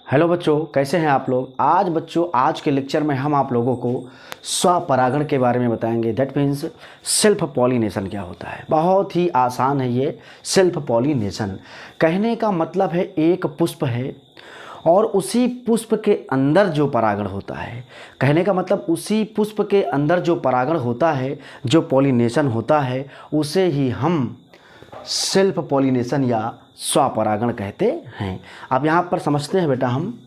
Hello बच्चों, कैसे हैं आप लोग। आज बच्चों, आज के लेक्चर में हम आप लोगों को स्वपरागण के बारे में बताएंगे। दैट मीन्स सेल्फ पॉलिनेशन क्या होता है। बहुत ही आसान है ये सेल्फ पॉलिनेशन। कहने का मतलब है एक पुष्प है और उसी पुष्प के अंदर जो परागण होता है, कहने का मतलब उसी पुष्प के अंदर जो परागण होता है, जो पॉलिनेशन होता है, उसे ही हम सेल्फ पॉलिनेशन या स्वपरागण कहते हैं। अब यहाँ पर समझते हैं बेटा हम,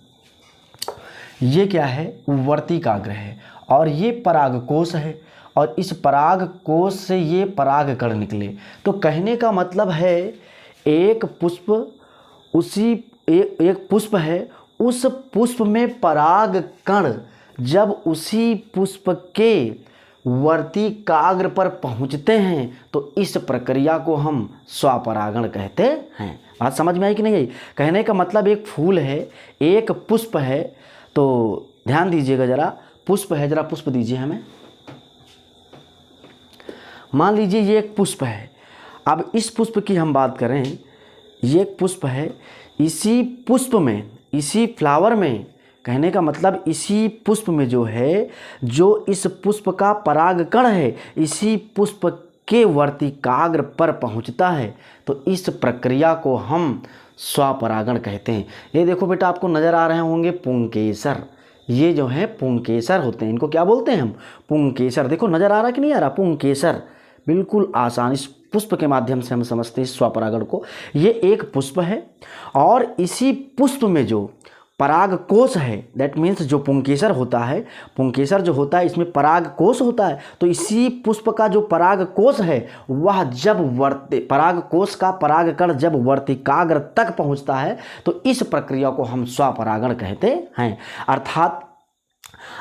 ये क्या है, वर्तिकाग्र है और ये परागकोश है और इस परागकोश से ये परागकण निकले। तो कहने का मतलब है एक पुष्प उसी एक पुष्प है, उस पुष्प में परागकण जब उसी पुष्प के वर्तिकाग्र पर पहुंचते हैं तो इस प्रक्रिया को हम स्वपरागण कहते हैं। बात समझ में आई कि नहीं आई। कहने का मतलब एक फूल है, एक पुष्प है, तो ध्यान दीजिएगा ज़रा। पुष्प है, ज़रा पुष्प दीजिए हमें। मान लीजिए ये एक पुष्प है। अब इस पुष्प की हम बात करें, ये एक पुष्प है, इसी पुष्प में, इसी फ्लावर में, कहने का मतलब इसी पुष्प में जो है, जो इस पुष्प का परागकण है, इसी पुष्प के वर्तिकाग्र पर पहुंचता है, तो इस प्रक्रिया को हम स्वपरागण कहते हैं। ये देखो बेटा, आपको नज़र आ रहे होंगे पुंकेसर। ये जो है पुंकेसर होते हैं, इनको क्या बोलते हैं हम, पुंकेसर। देखो नज़र आ रहा कि नहीं आ रहा, पुंकेसर। बिल्कुल आसान, इस पुष्प के माध्यम से हम समझते हैं स्वपरागण को। ये एक पुष्प है और इसी पुष्प में जो परागकोश है, दैट मीन्स जो पुंकेसर होता है, पुंकेसर जो होता है इसमें परागकोश होता है। तो इसी पुष्प का जो परागकोश है, वह जब परागकोश का परागकण जब वर्तिकाग्र तक पहुंचता है तो इस प्रक्रिया को हम स्वपरागण कहते हैं। अर्थात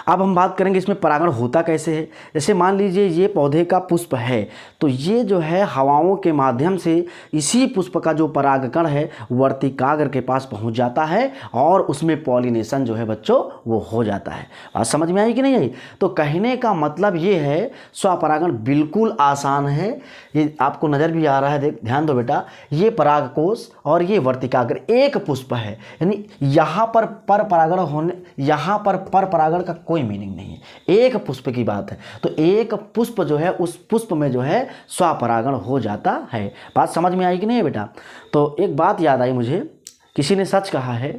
अब हम बात करेंगे इसमें परागण होता कैसे है। जैसे मान लीजिए ये पौधे का पुष्प है, तो ये जो है हवाओं के माध्यम से इसी पुष्प का जो परागकण है वर्तिकाग्र के पास पहुंच जाता है और उसमें पॉलिनेशन जो है बच्चों वो हो जाता है। बात समझ में आई कि नहीं आई। तो कहने का मतलब ये है स्वपरागण बिल्कुल आसान है। ये आपको नज़र भी आ रहा है, ध्यान दो बेटा। ये परागकोश और ये वर्तिकाग्र एक पुष्प है, यानी यहाँ पर परागण होने, यहाँ पर परागण का कोई मीनिंग नहीं है। एक पुष्प की बात है, तो एक पुष्प जो है उस पुष्प में जो है स्वपरागण हो जाता है। बात समझ में आई कि नहीं बेटा। तो एक बात याद आई मुझे, किसी ने सच कहा है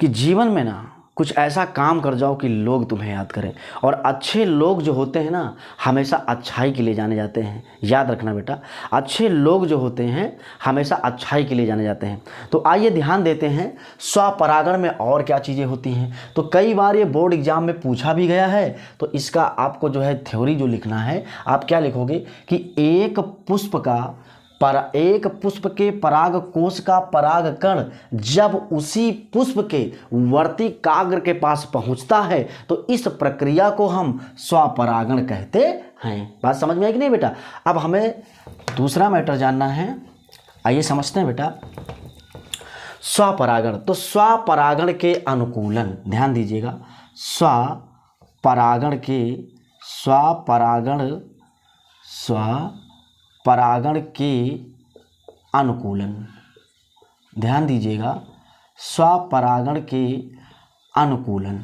कि जीवन में ना कुछ ऐसा काम कर जाओ कि लोग तुम्हें याद करें। और अच्छे लोग जो होते हैं ना, हमेशा अच्छाई के लिए जाने जाते हैं। याद रखना बेटा, अच्छे लोग जो होते हैं हमेशा अच्छाई के लिए जाने जाते हैं। तो आइए ध्यान देते हैं स्वपरागण में और क्या चीज़ें होती हैं। तो कई बार ये बोर्ड एग्जाम में पूछा भी गया है, तो इसका आपको जो है थ्योरी जो लिखना है, आप क्या लिखोगे कि एक पुष्प के परागकोश का परागकण जब उसी पुष्प के वर्तिकाग्र के पास पहुंचता है तो इस प्रक्रिया को हम स्वपरागण कहते हैं। बात समझ में आई कि नहीं बेटा। अब हमें दूसरा मैटर जानना है, आइए समझते हैं बेटा स्वपरागण। तो स्वपरागण के अनुकूलन, ध्यान दीजिएगा, स्वपरागण के अनुकूलन, ध्यान दीजिएगा, स्वपरागण के अनुकूलन।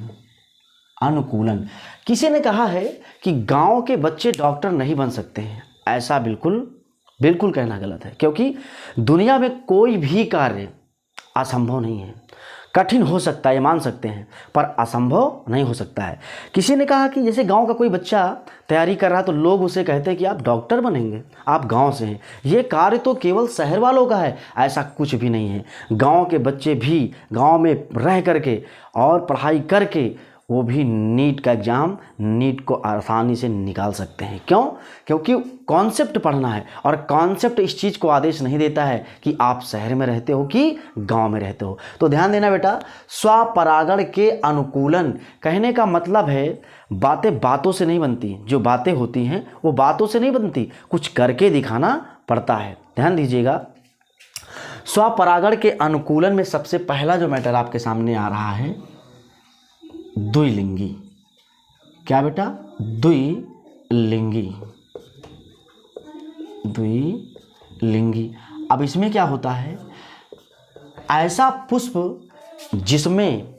किसी ने कहा है कि गांव के बच्चे डॉक्टर नहीं बन सकते हैं। ऐसा बिल्कुल कहना गलत है, क्योंकि दुनिया में कोई भी कार्य असंभव नहीं है। कठिन हो सकता है, मान सकते हैं, पर असंभव नहीं हो सकता है। किसी ने कहा कि जैसे गांव का कोई बच्चा तैयारी कर रहा है तो लोग उसे कहते हैं कि आप डॉक्टर बनेंगे, आप गांव से हैं, ये कार्य तो केवल शहर वालों का है। ऐसा कुछ भी नहीं है। गांव के बच्चे भी गांव में रह करके और पढ़ाई करके वो भी नीट का एग्ज़ाम, नीट को आसानी से निकाल सकते हैं। क्यों? क्योंकि कॉन्सेप्ट पढ़ना है और कॉन्सेप्ट इस चीज़ को आदेश नहीं देता है कि आप शहर में रहते हो कि गांव में रहते हो। तो ध्यान देना बेटा, स्वपरागण के अनुकूलन, कहने का मतलब है बातें बातों से नहीं बनती। जो बातें होती हैं वो बातों से नहीं बनती, कुछ करके दिखाना पड़ता है। ध्यान दीजिएगा, स्वपरागण के अनुकूलन में सबसे पहला जो मैटर आपके सामने आ रहा है, द्विलिंगी। क्या बेटा? द्विलिंगी। अब इसमें क्या होता है, ऐसा पुष्प जिसमें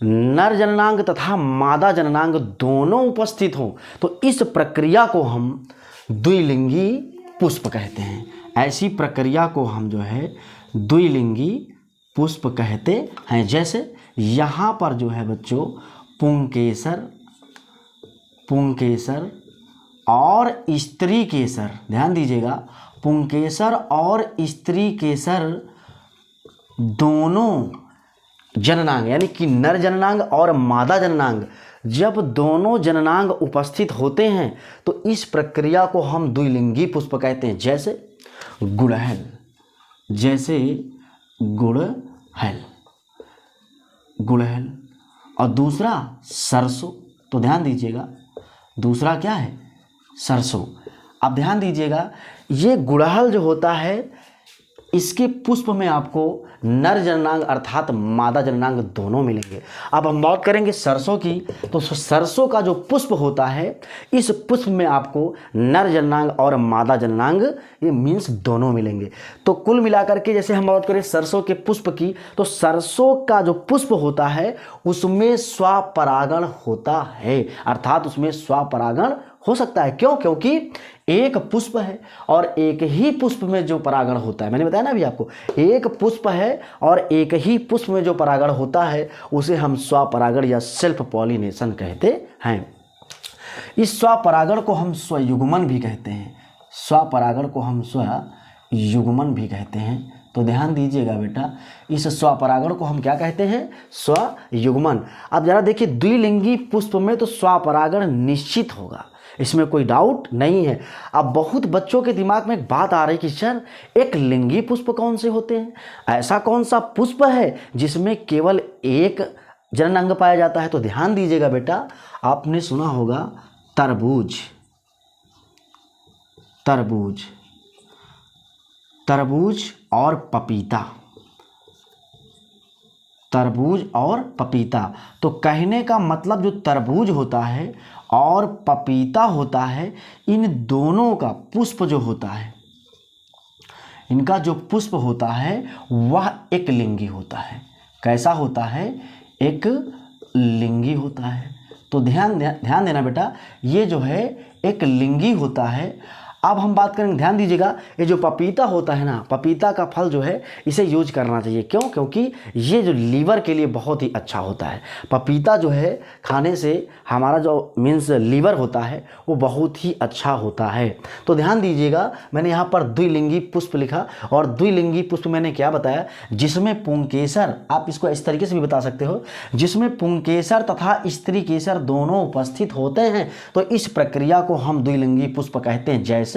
नर जननांग तथा मादा जननांग दोनों उपस्थित हों, तो इस प्रक्रिया को हम द्विलिंगी पुष्प कहते हैं। ऐसी प्रक्रिया को हम जो है द्विलिंगी पुष्प कहते हैं। जैसे यहाँ पर जो है बच्चों पुंकेसर और स्त्री केसर, ध्यान दीजिएगा, पुंकेसर और स्त्री केसर दोनों जननांग यानी कि नर जननांग और मादा जननांग जब दोनों जननांग उपस्थित होते हैं तो इस प्रक्रिया को हम द्विलिंगी पुष्प कहते हैं। जैसे गुड़हल और दूसरा सरसों। तो ध्यान दीजिएगा, दूसरा क्या है? सरसों। अब ध्यान दीजिएगा, ये गुड़हल जो होता है इसके पुष्प में आपको नर जननांग अर्थात मादा जननांग दोनों मिलेंगे। अब हम बात करेंगे सरसों की, तो सरसों का जो पुष्प होता है इस पुष्प में आपको नर जननांग और मादा जननांग ये मीन्स दोनों मिलेंगे। तो कुल मिलाकर के जैसे हम बात करें सरसों के पुष्प की, तो सरसों का जो पुष्प होता है उसमें स्वपरागण होता है, अर्थात उसमें स्वपरागण हो सकता है। क्यों? क्योंकि एक पुष्प है और एक ही पुष्प में जो परागण होता है, मैंने बताया ना अभी आपको, एक पुष्प है और एक ही पुष्प में जो परागण होता है उसे हम स्वपरागण या सेल्फ पॉलिनेशन कहते हैं। इस स्वपरागण को हम स्वयुग्मन भी कहते हैं। स्वपरागण को हम स्वयुग्मन भी कहते हैं। तो ध्यान दीजिएगा बेटा, इस स्वपरागण को हम क्या कहते हैं? स्वयुग्मन। अब जरा देखिए, द्विलिंगी पुष्प में तो स्वपरागण निश्चित होगा, इसमें कोई डाउट नहीं है। अब बहुत बच्चों के दिमाग में एक बात आ रही कि सर एक लिंगी पुष्प कौन से होते हैं? ऐसा कौन सा पुष्प है जिसमें केवल एक जननांग पाया जाता है? तो ध्यान दीजिएगा बेटा, आपने सुना होगा तरबूज और पपीता। तो कहने का मतलब जो तरबूज होता है और पपीता होता है, इन दोनों का पुष्प जो होता है, इनका जो पुष्प होता है वह एक लिंगी होता है। कैसा होता है? एक लिंगी होता है। तो ध्यान देना बेटा, ये जो है एक लिंगी होता है। अब हम बात करेंगे, ध्यान दीजिएगा, ये जो पपीता होता है ना, पपीता का फल जो है इसे यूज करना चाहिए। क्यों? क्योंकि ये जो लीवर के लिए बहुत ही अच्छा होता है। पपीता जो है खाने से हमारा जो मीन्स लीवर होता है वो बहुत ही अच्छा होता है। तो ध्यान दीजिएगा, मैंने यहाँ पर द्विलिंगी पुष्प लिखा और द्विलिंगी पुष्प मैंने क्या बताया? जिसमें पुंकेसर, आप इसको इस तरीके से भी बता सकते हो, जिसमें पुंकेसर तथा स्त्री केसर दोनों उपस्थित होते हैं, तो इस प्रक्रिया को हम द्विलिंगी पुष्प कहते हैं। जैसे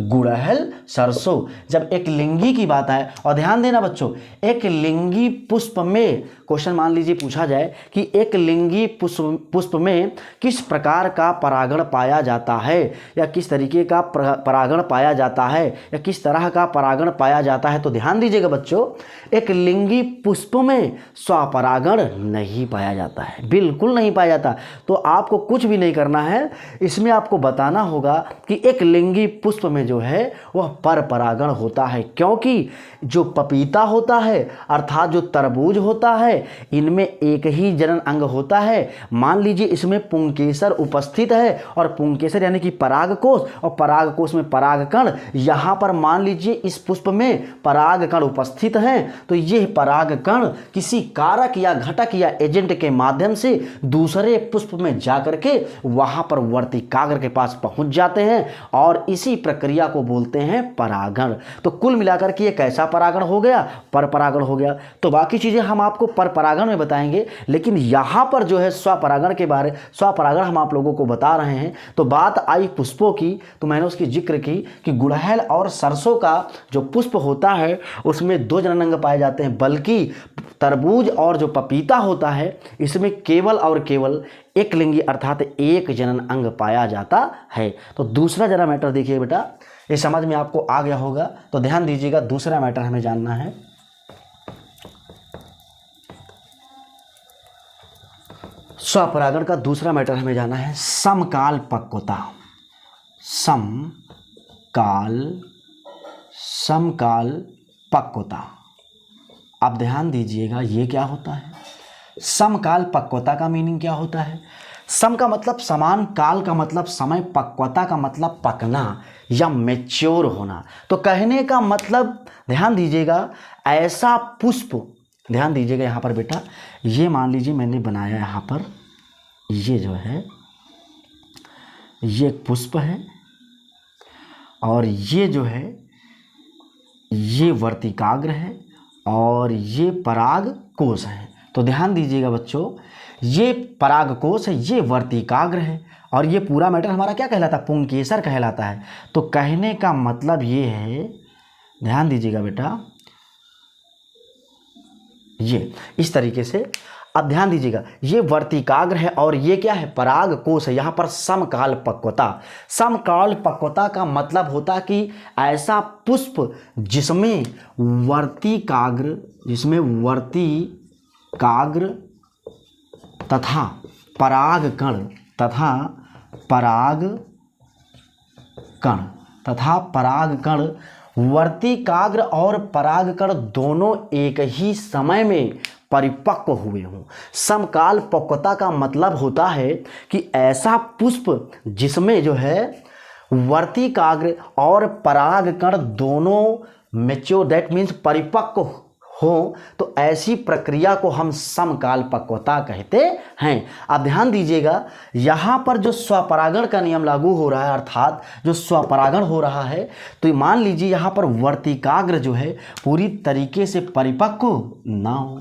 गुड़हल, सरसों। जब एक लिंगी की बात आए, और ध्यान देना बच्चों, एक लिंगी पुष्प में क्वेश्चन मान लीजिए पूछा जाए कि एक लिंगी पुष्प में किस प्रकार का परागण पाया जाता है या किस तरीके का परागण पाया जाता है या किस तरह का परागण पाया जाता है, तो ध्यान दीजिएगा बच्चों, एक लिंगी पुष्प में स्वपरागण नहीं पाया जाता है, बिल्कुल नहीं पाया जाता। तो आपको कुछ भी नहीं करना है, इसमें आपको बताना होगा कि एक लिंगी पुष्प में जो है वह परपरागण होता है। क्योंकि जो पपीता होता है अर्थात जो तरबूज होता है, इनमें एक ही जनन अंग होता है। मान लीजिए इसमें पुंकेसर उपस्थित है और पुंकेसर यानी कि परागकोश, और परागकोश में परागकण, यहाँ पर मान लीजिए इस पुष्प में परागकण उपस्थित हैं, तो ये परागकण किसी कारक या घटक या एजेंट के माध्यम से दूसरे पुष्प में जाकर के वहाँ पर वर्तिकाग्र के पास पहुँच जाते हैं और इसी प्रक्रिया को बोलते हैं परागण। तो कुल मिलाकर के ये कैसा परागण हो गया? परपरागण हो गया। तो बाकी चीज़ें हम आपको परपरागण में बताएंगे, लेकिन यहाँ पर जो है स्वपरागण के बारे, स्वपरागण हम आप लोगों को बता रहे हैं। तो बात आई पुष्पों की, तो मैंने उसकी जिक्र की कि गुड़हल और सरसों का जो पुष्प होता है उसमें दो जननांग पाए जाते हैं, बल्कि तरबूज और जो पपीता होता है इसमें केवल और केवल एक लिंगी अर्थात एक जनन अंग पाया जाता है। तो दूसरा जरा मैटर देखिए बेटा, ये समझ में आपको आ गया होगा। तो ध्यान दीजिएगा, दूसरा मैटर हमें जानना है। स्वपरागण का दूसरा मैटर हमें जाना है समकाल पक्वता। समकाल पक्वता। अब ध्यान दीजिएगा, ये क्या होता है? समकाल पक्वता का मीनिंग क्या होता है? सम का मतलब समान, काल का मतलब समय, पक्वता का मतलब पकना या मैच्योर होना। तो कहने का मतलब ध्यान दीजिएगा, ऐसा पुष्प, ध्यान दीजिएगा यहाँ पर बेटा, ये मान लीजिए मैंने बनाया यहाँ पर, ये जो है ये एक पुष्प है और ये जो है ये वर्तिकाग्र है और ये पराग कोश है। तो ध्यान दीजिएगा बच्चों, ये पराग कोश है, ये वर्तिकाग्र है और ये पूरा मैटर हमारा क्या कहलाता है? पुंकेसर कहलाता है। तो कहने का मतलब ये है, ध्यान दीजिएगा बेटा, ये इस तरीके से। अब ध्यान दीजिएगा, ये वर्तिकाग्र है और ये क्या है? पराग कोश है। यहाँ पर समकाल पक्वता, समकाल पक्वता का मतलब होता कि ऐसा पुष्प जिसमें वर्तिकाग्र, तथा परागकण वर्तिकाग्र और परागकण दोनों एक ही समय में परिपक्व हुए हों। समकाल पक्वता का मतलब होता है कि ऐसा पुष्प जिसमें जो है वर्तिकाग्र और परागकण दोनों मैच्योर, दैट मीन्स परिपक्व हो, तो ऐसी प्रक्रिया को हम समकाल पक्वता कहते हैं। अब ध्यान दीजिएगा, यहाँ पर जो स्वपरागण का नियम लागू हो रहा है, अर्थात जो स्वपरागण हो रहा है, तो मान लीजिए यहाँ पर वर्तिकाग्र जो है पूरी तरीके से परिपक्व ना हो,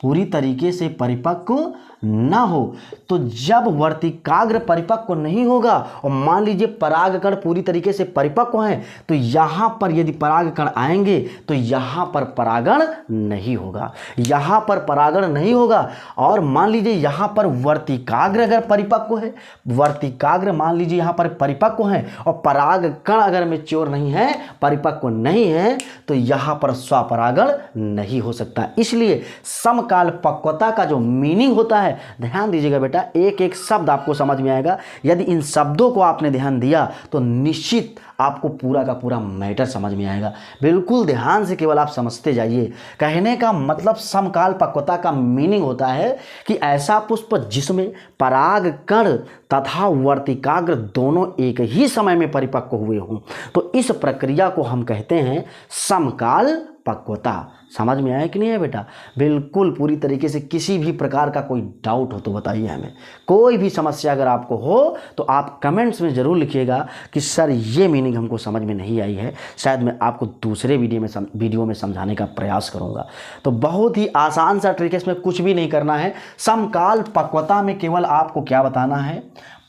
पूरी तरीके से परिपक्व ना हो। तो जब वर्तिकाग्र परिपक्व नहीं होगा और मान लीजिए परागकण पूरी तरीके से परिपक्व हैं, तो यहाँ पर यदि परागकण आएंगे तो यहाँ पर परागण नहीं होगा, यहाँ पर परागण नहीं होगा। और मान लीजिए यहाँ पर वर्तिकाग्र अगर परिपक्व है, वर्तिकाग्र मान लीजिए यहाँ पर परिपक्व है और परागकण अगर मैच्योर नहीं है, परिपक्व नहीं है, तो यहाँ पर स्वपरागण नहीं हो सकता। इसलिए समकाल पक्वता का जो मीनिंग होता है, ध्यान दीजिएगा बेटा, एक एक शब्द आपको समझ में आएगा। यदि इन शब्दों को आपने ध्यान दिया तो निश्चित आपको पूरा का पूरा मैटर समझ में आएगा। बिल्कुल ध्यान से केवल आप समझते जाइए। कहने का मतलब समकाल पक्वता का मीनिंग होता है कि ऐसा पुष्प जिसमें परागकण तथा वर्तिकाग्र दोनों एक ही समय में परिपक्व हुए हों, तो इस प्रक्रिया को हम कहते हैं समकाल पक्वता। समझ में आया कि नहीं है बेटा? बिल्कुल पूरी तरीके से। किसी भी प्रकार का कोई डाउट हो तो बताइए हमें, कोई भी समस्या अगर आपको हो तो आप कमेंट्स में ज़रूर लिखिएगा कि सर ये मीनिंग हमको समझ में नहीं आई है, शायद मैं आपको दूसरे वीडियो में समझाने का प्रयास करूँगा। तो बहुत ही आसान सा ट्रिक है, इसमें कुछ भी नहीं करना है। समकाल पक्वता में केवल आपको क्या बताना है?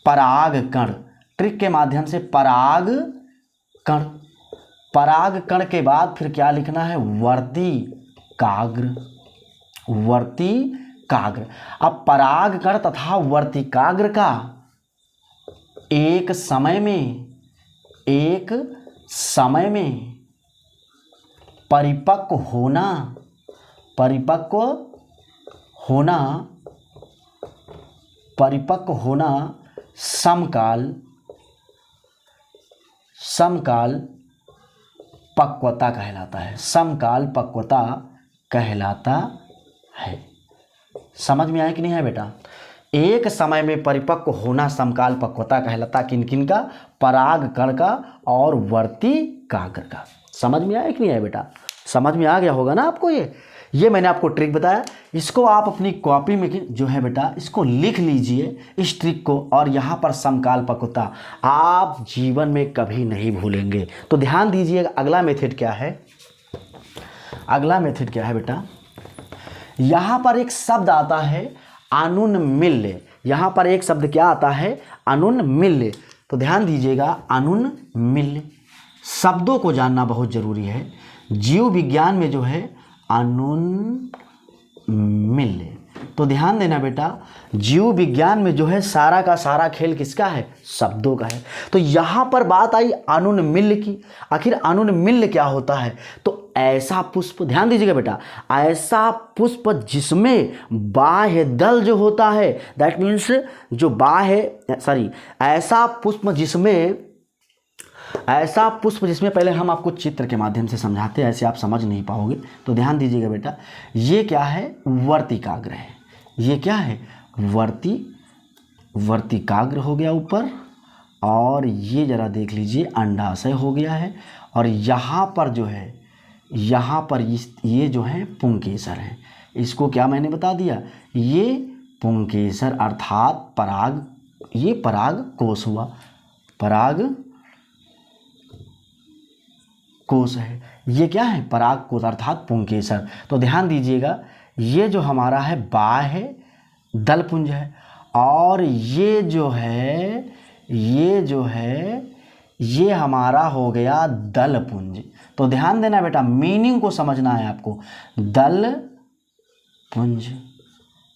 परागकण, ट्रिक के माध्यम से परागकण, परागकण के बाद फिर क्या लिखना है? वर्तिकाग्र, वर्तिकाग्र। अब परागकण तथा वर्तिकाग्र का एक समय में परिपक्व होना समकाल पक्वता कहलाता है, समकाल पक्वता कहलाता है। समझ में आया कि नहीं है बेटा? एक समय में परिपक्व होना समकाल पक्वता कहलाता, किन किन का? परागकण का और वर्तिकाग्र का। समझ में आया कि नहीं है बेटा? समझ में आ गया होगा ना आपको? ये मैंने आपको ट्रिक बताया, इसको आप अपनी कॉपी में जो है बेटा इसको लिख लीजिए इस ट्रिक को, और यहाँ पर समकाल पक्वता आप जीवन में कभी नहीं भूलेंगे। तो ध्यान दीजिएगा, अगला मेथड क्या है? अगला मेथड क्या है बेटा? यहाँ पर एक शब्द आता है अनुन्मील्य। यहाँ पर एक शब्द क्या आता है? अनुन्मील्य। तो ध्यान दीजिएगा, अनुन्मील्य शब्दों को जानना बहुत जरूरी है। जीव विज्ञान में जो है अनुन्मील्य, तो ध्यान देना बेटा, जीव विज्ञान में जो है सारा का सारा खेल किसका है? शब्दों का है। तो यहाँ पर बात आई अनुन्मील्य की। आखिर अनुन्मील्य क्या होता है? तो ऐसा पुष्प, ध्यान दीजिएगा बेटा, ऐसा पुष्प जिसमें बाह्य दल जो होता है, दैट मीन्स जो ऐसा पुष्प जिसमें पहले हम आपको चित्र के माध्यम से समझाते हैं, ऐसे आप समझ नहीं पाओगे। तो ध्यान दीजिएगा बेटा, ये क्या है? वर्तिकाग्र है। ये क्या है, वर्तिकाग्र हो गया ऊपर, और ये जरा देख लीजिए अंडाशय हो गया है, और यहाँ पर जो है, यहाँ पर ये जो है पुंकेसर है। इसको क्या मैंने बता दिया, ये पुंकेसर अर्थात पराग, ये पराग कोश हुआ, पराग कोश है। ये क्या है, पराग कोश अर्थात पुंकेसर। तो ध्यान दीजिएगा, ये जो हमारा है बाह्य दलपुंज है, और ये जो है ये हमारा हो गया दलपुंज। तो ध्यान देना बेटा, मीनिंग को समझना है आपको। दलपुंज,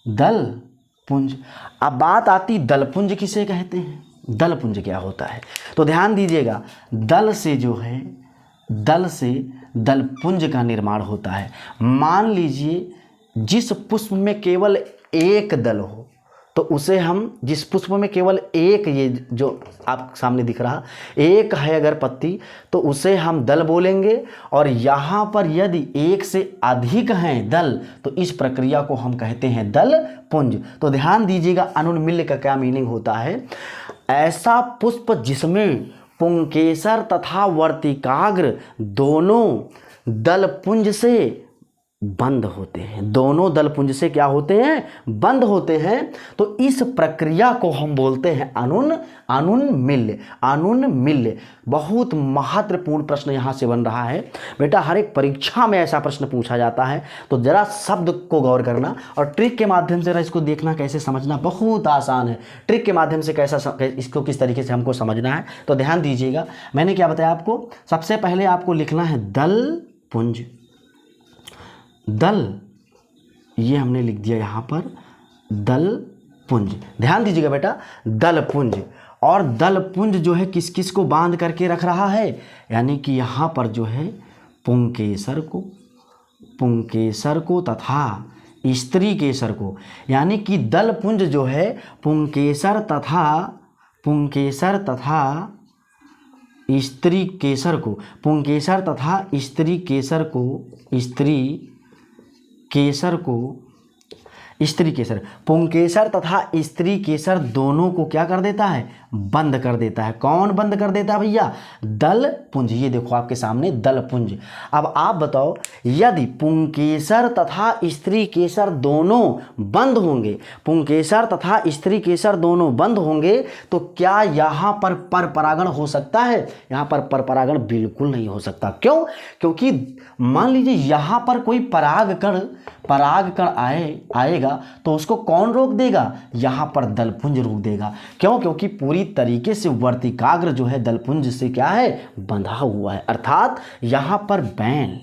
दलपुंज। अब बात आती दलपुंज किसे कहते हैं, दलपुंज क्या होता है। तो ध्यान दीजिएगा, दल से जो है, दल से दलपुंज का निर्माण होता है। मान लीजिए जिस पुष्प में केवल एक दल हो, तो उसे हम, जिस पुष्प में केवल एक, ये जो आप सामने दिख रहा एक है अगर पत्ती, तो उसे हम दल बोलेंगे। और यहाँ पर यदि एक से अधिक हैं दल, तो इस प्रक्रिया को हम कहते हैं दल पुंज। तो ध्यान दीजिएगा, अनुन्मिल्य का क्या मीनिंग होता है, ऐसा पुष्प जिसमें पुंकेसर तथा वर्तिकाग्र दोनों दलपुंज से बंद होते हैं, दोनों दलपुंज से क्या होते हैं, बंद होते हैं। तो इस प्रक्रिया को हम बोलते हैं अनुन्मिल्य। अनुन्मिल्य बहुत महत्वपूर्ण प्रश्न यहाँ से बन रहा है बेटा, हर एक परीक्षा में ऐसा प्रश्न पूछा जाता है। तो जरा शब्द को गौर करना और ट्रिक के माध्यम से इसको देखना, कैसे समझना बहुत आसान है। ट्रिक के माध्यम से कैसा, इसको किस तरीके से हमको समझना है। तो ध्यान दीजिएगा, मैंने क्या बताया आपको, सबसे पहले आपको लिखना है दलपुंज, दल, ये हमने लिख दिया यहाँ पर दलपुंज। ध्यान दीजिएगा बेटा, दलपुंज। और दलपुंज जो है किस किस को बांध करके रख रहा है, यानी कि यहाँ पर जो है पुंकेसर को तथा स्त्री केसर को, यानी कि दलपुंज जो है पुंकेसर तथा स्त्री केसर को, पुंकेसर तथा स्त्री केसर, पुंकेसर तथा स्त्री केसर दोनों को क्या कर देता है, बंद कर देता है। कौन बंद कर देता है भैया, दलपुंज। ये देखो आपके सामने दलपुंज। अब आप बताओ, यदि पुंकेसर तथा स्त्री केसर दोनों बंद होंगे, पुंकेसर तथा स्त्री केसर दोनों बंद होंगे, तो क्या यहाँ पर परपरागण हो सकता है, यहाँ पर परपरागण बिल्कुल नहीं हो सकता। क्यों, क्योंकि मान लीजिए यहाँ पर कोई परागकण आएगा, तो उसको कौन रोक देगा, यहाँ पर दलपुंज रोक देगा। क्यों, क्योंकि पूरी तरीके से वर्तिकाग्र जो है दलपुंज से क्या है, बंधा हुआ है। अर्थात यहाँ पर बैन,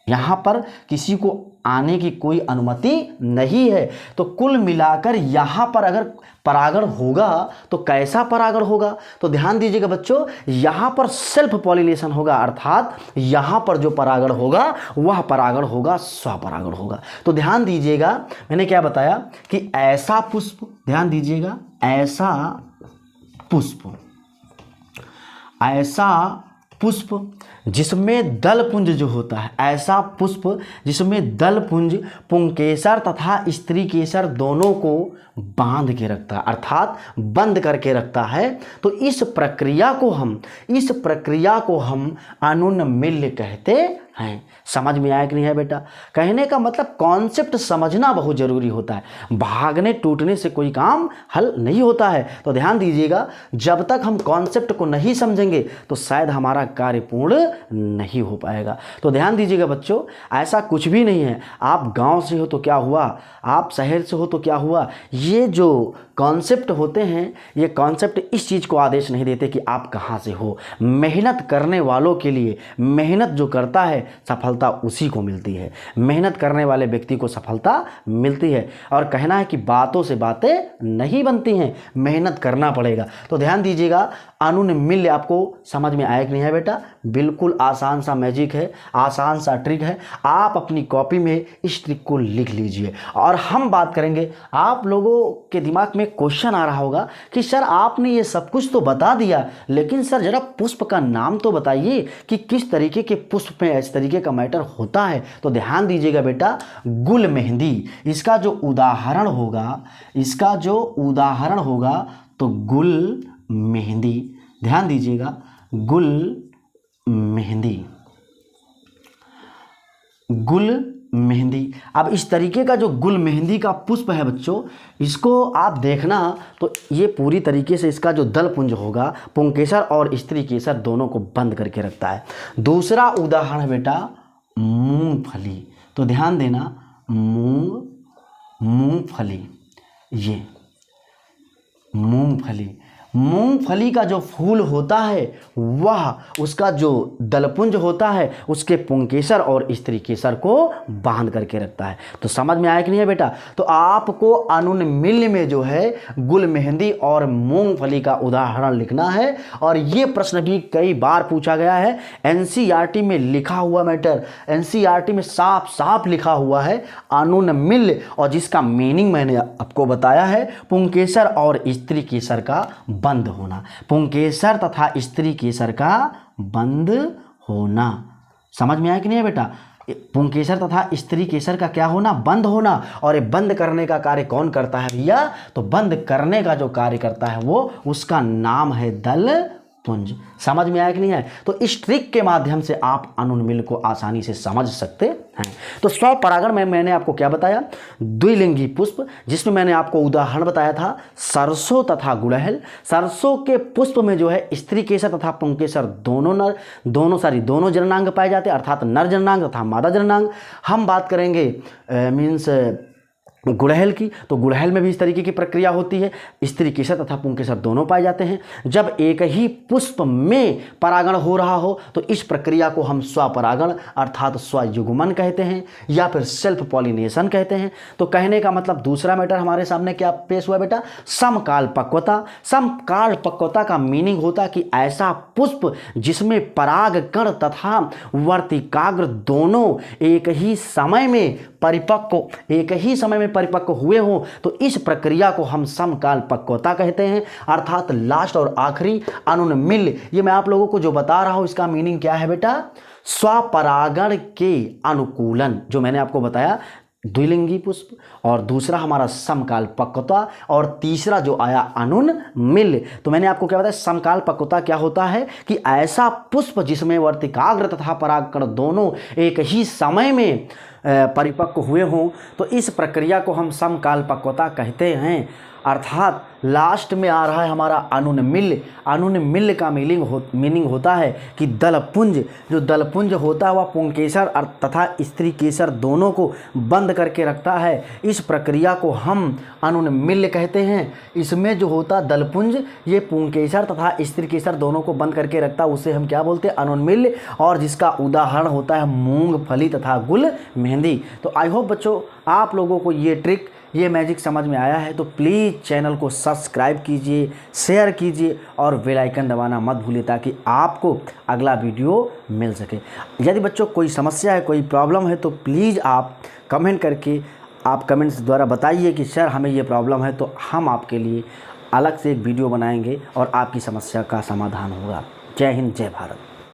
यहाँ पर किसी को आने की कोई अनुमति नहीं है। तो कुल मिलाकर यहाँ पर अगर परागण होगा तो कैसा परागण होगा, तो ध्यान दीजिएगा बच्चों, यहाँ पर सेल्फ पॉलिनेशन होगा, अर्थात यहाँ पर जो परागण होगा वह परागण होगा स्वपरागण होगा। तो ध्यान दीजिएगा, मैंने क्या बताया कि ऐसा पुष्प, ध्यान दीजिएगा, ऐसा पुष्प जिसमें दलपुंज जो होता है, ऐसा पुष्प जिसमें दलपुंज पुंकेसर तथा स्त्री केसर दोनों को बांध के रखता है, अर्थात बंद करके रखता है। तो इस प्रक्रिया को हम अनुन्मिल्य कहते हैं। समझ में आया कि नहीं है बेटा, कहने का मतलब कॉन्सेप्ट समझना बहुत जरूरी होता है, भागने टूटने से कोई काम हल नहीं होता है। तो ध्यान दीजिएगा, जब तक हम कॉन्सेप्ट को नहीं समझेंगे तो शायद हमारा कार्य पूर्ण नहीं हो पाएगा। तो ध्यान दीजिएगा बच्चों, ऐसा कुछ भी नहीं है, आप गांव से हो तो क्या हुआ, आप शहर से हो तो क्या हुआ, ये जो कॉन्सेप्ट होते हैं, ये कॉन्सेप्ट इस चीज़ को आदेश नहीं देते कि आप कहाँ से हो। मेहनत करने वालों के लिए, मेहनत जो करता है सफलता उसी को मिलती है, मेहनत करने वाले व्यक्ति को सफलता मिलती है। और कहना है कि बातों से बातें नहीं बनती हैं, मेहनत करना पड़ेगा। तो ध्यान दीजिएगा, अनुनमिल्य आपको समझ में आया कि नहीं है बेटा? बिल्कुल आसान सा मैजिक है, आसान सा ट्रिक है। आप अपनी कॉपी में इस ट्रिक को लिख लीजिए और हम बात करेंगे। आप लोगों के दिमाग में क्वेश्चन आ रहा होगा कि सर आपने ये सब कुछ तो बता दिया, लेकिन सर जरा पुष्प का नाम तो बताइए कि किस तरीके के पुष्प में इस तरीके का मैटर होता है। तो ध्यान दीजिएगा बेटा, गुल मेहंदी इसका जो उदाहरण होगा, तो गुल मेहंदी। ध्यान दीजिएगा, गुल मेहंदी। अब इस तरीके का जो गुल मेहंदी का पुष्प है बच्चों, इसको आप देखना तो ये पूरी तरीके से इसका जो दल पुंज होगा, पुंकेसर और स्त्री केसर दोनों को बंद करके रखता है। दूसरा उदाहरण है बेटा मूंगफली। तो ध्यान देना, मूंगफली, ये मूंगफली का जो फूल होता है वह उसका जो दलपुंज होता है उसके पुंकेसर और स्त्री केसर को बांध करके रखता है। तो समझ में आया कि नहीं है बेटा? तो आपको अनुनमिल्य में जो है गुल मेहंदी और मूंगफली का उदाहरण लिखना है। और ये प्रश्न भी कई बार पूछा गया है। एनसीईआरटी में लिखा हुआ मैटर, एनसीईआरटी में साफ साफ लिखा हुआ है अनुनमिल्य, और जिसका मीनिंग मैंने आपको बताया है पुंकेसर और स्त्री केसर का बंद होना। पुंकेसर तथा स्त्री केसर का बंद होना। समझ में आया कि नहीं है बेटा? पुंकेसर तथा स्त्री केसर का क्या होना? बंद होना। और ये बंद करने का कार्य कौन करता है भैया? तो बंद करने का जो कार्य करता है वो, उसका नाम है दल पुंज। समझ में आया कि नहीं है? तो इस ट्रिक के माध्यम से आप अनुनमिल्य को आसानी से समझ सकते हैं। तो स्वपरागण में मैंने आपको क्या बताया? द्विलिंगी पुष्प, जिसमें मैंने आपको उदाहरण बताया था सरसों तथा गुड़हल। सरसों के पुष्प में जो है स्त्री केसर तथा पुंकेसर दोनों जननांग पाए जाते हैं, अर्थात नर जननांग तथा मादा जननांग। हम बात करेंगे मीन्स गुड़हल की, तो गुड़हल में भी इस तरीके की प्रक्रिया होती है, स्त्री केसर तथा पुंकेसर दोनों पाए जाते हैं। जब एक ही पुष्प में परागण हो रहा हो तो इस प्रक्रिया को हम स्वपरागण अर्थात स्वयुग्मन कहते हैं, या फिर सेल्फ पॉलिनेशन कहते हैं। तो कहने का मतलब दूसरा मैटर हमारे सामने क्या पेश हुआ बेटा? समकाल पक्वता। समकाल पक्वता का मीनिंग होता कि ऐसा पुष्प जिसमें परागकण तथा वर्तिकाग्र दोनों एक ही समय में परिपक्व हुए हों, तो इस प्रक्रिया को हम समकाल पक्वता कहते हैं। अर्थात लास्ट और आखिरी अनुनमिल्य, ये मैं आप लोगों को जो बता रहा हूं इसका मीनिंग क्या है बेटा? स्वपरागण के अनुकूलन, जो मैंने आपको बताया द्विलिंगी पुष्प, और दूसरा हमारा समकाल पक्वता, और तीसरा जो आया अनुनमिल्य। तो मैंने आपको क्या बताया? समकाल पक्वता क्या होता है कि ऐसा पुष्प जिसमें वर्तिकाग्र तथा परागकण दोनों एक ही समय में परिपक्व हुए हों, तो इस प्रक्रिया को हम समकाल पक्वता कहते हैं। अर्थात लास्ट में आ रहा है हमारा अनुनमिल्य। अनुनमिल्य का मीनिंग होता है कि दलपुंज, जो दलपुंज होता है वह पुंकेसर तथा स्त्री केसर दोनों को बंद करके रखता है। इस प्रक्रिया को हम अनुनमिल्य कहते हैं। इसमें जो होता दलपुंज ये पुंकेसर तथा स्त्री केसर दोनों को बंद करके रखता है, उसे हम क्या बोलते हैं? अनुनमिल्य। और जिसका उदाहरण होता है मूंगफली तथा गुल मेहंदी। तो आई होप बच्चों आप लोगों को ये ट्रिक, ये मैजिक समझ में आया है। तो प्लीज़ चैनल को सब्सक्राइब कीजिए, शेयर कीजिए और बेल आइकन दबाना मत भूलिए ताकि आपको अगला वीडियो मिल सके। यदि बच्चों कोई समस्या है, कोई प्रॉब्लम है, तो प्लीज़ आप कमेंट करके आप कमेंट्स द्वारा बताइए कि सर हमें ये प्रॉब्लम है, तो हम आपके लिए अलग से एक वीडियो बनाएंगे और आपकी समस्या का समाधान होगा। जय हिंद, जय भारत।